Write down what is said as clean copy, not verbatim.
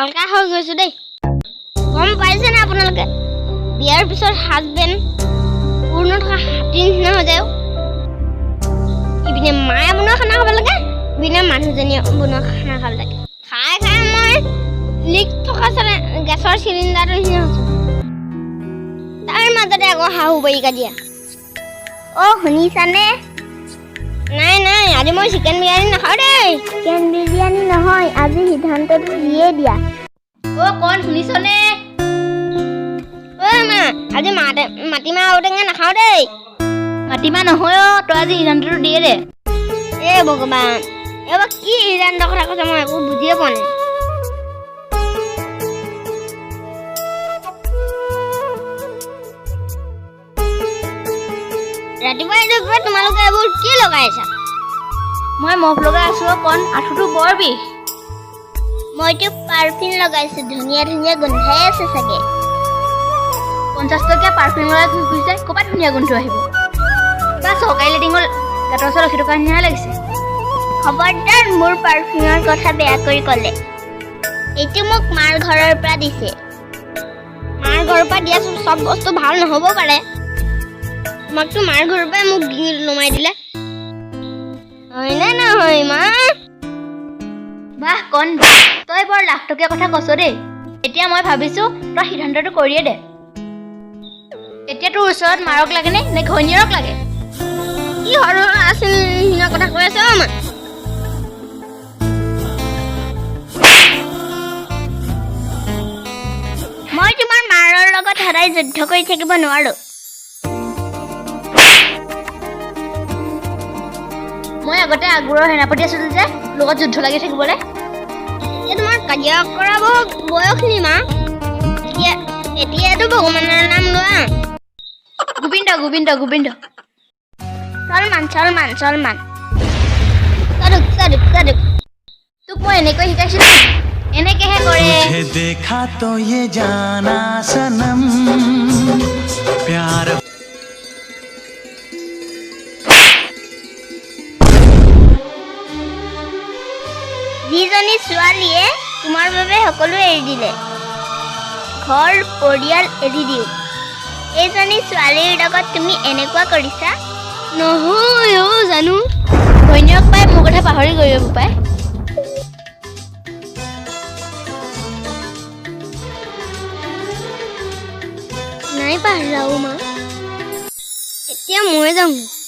হালকা হৈ গৈছো দেই গম পাইছে না আপোনালোকে বিয়াৰ পিছত হাজবেণ্ড পূৰ্ণ থকা হাতীৰ নিচিনা হৈ যায় ইপিনে মায়ে বনোৱা খানা খাব লাগে ইপিনে মানুহজনীয়ে বনোৱা খানা খাব লাগে খাই খাই মই লিক থকা গেছৰ চিলিণ্ডাৰটো নিচিনা হৈছো তাৰ মাজতে আকৌ শাহু বাৰী কাজিয়া শুনিছানে নাই নাই আজি মই চিকেন বিৰিয়ানী নাখাওঁ দেই চিকেন বিৰিয়ানী নহয় আজি সিদ্ধান্তটো দিয়ে দিয়া কোন শুনিছনে মা আজি মাটিমাহ ঔটেঙা নাখাওঁ দেই মাটিমাহ নহয় তই আজি সিদ্ধান্তটো দিয়ে দে ভগৱান এইবাৰ কি সিদ্ধান্ত কথা কৈছে মই একো বুজিয়ে পোৱা নাই ৰাতিপুৱা তোমালোকে এইবোৰ কি লগাইছা মই মফ লগাই আছো কণ আঁঠুটো বৰ বিষ মইতো পাৰফিউম লগাইছো ধুনীয়া ধুনীয়া গোন্ধাই আছে চাগে 50 টকীয়া পাৰফিউম লগাই ঘূৰি ফুৰিছে ক'ৰবাত ধুনীয়া গোন্ধ আহিব বা চৰকাৰী লেটিঙৰ গাঁতৰ ওচৰত ৰখি থকা নিচিনা লাগিছে খবৰদাৰ মোৰ পাৰফিউমৰ কথা বেয়া কৰি ক'লে এইটো মোক মাৰ ঘৰৰ পৰা দিছে মাৰ ঘৰৰ পৰা দিয়া চব বস্তু ভাল নহ'ব পাৰে তোমাকতো মাৰ ঘৰৰ পৰাই মোক নমাই দিলে হয়নে নহয় মা বাহ কণ তই বৰ লাখ টকীয়া কথা কৈছ দেই এতিয়া মই ভাবিছো তই সিদ্ধান্তটো কৰিয়ে দে এতিয়া তোৰ ওচৰত মাৰক লাগেনে নে ঘৈণীয়েৰক লাগে কি সৰু আছিল নিচিনা কথা কৈ আছে মা মই তোমাৰ মাৰৰ লগত সদায় যুদ্ধ কৰি থাকিব নোৱাৰো মই আগতে আগুৰৰ সেনাপতি আছিলো যে লগত যুদ্ধ লাগি থাকিবলৈ তোমাৰ কাজিয়া কৰা বয়স নি মা এতিয়াতো ভগৱানৰ নাম লোৱা গোবিন্দ গোবিন্দ গোবিন্দ চলমান তোক মই এনেকৈ শিকাইছিলো এনেকেহে কৰে तुझे देखा तो ये जाना सनम प्यार যিজনী ছোৱালীয়ে তোমাৰ বাবে সকলো এৰি দিলে ঘৰ পৰিয়াল এৰি দিও এইজনী ছোৱালীৰ লগত তুমি এনেকুৱা কৰিছা নহয় জানো ঘৈণীয়েক পাই মোৰ কথা পাহৰি গৈ পাই নাই পাহৰাও মা এতিয়া মই যাওঁ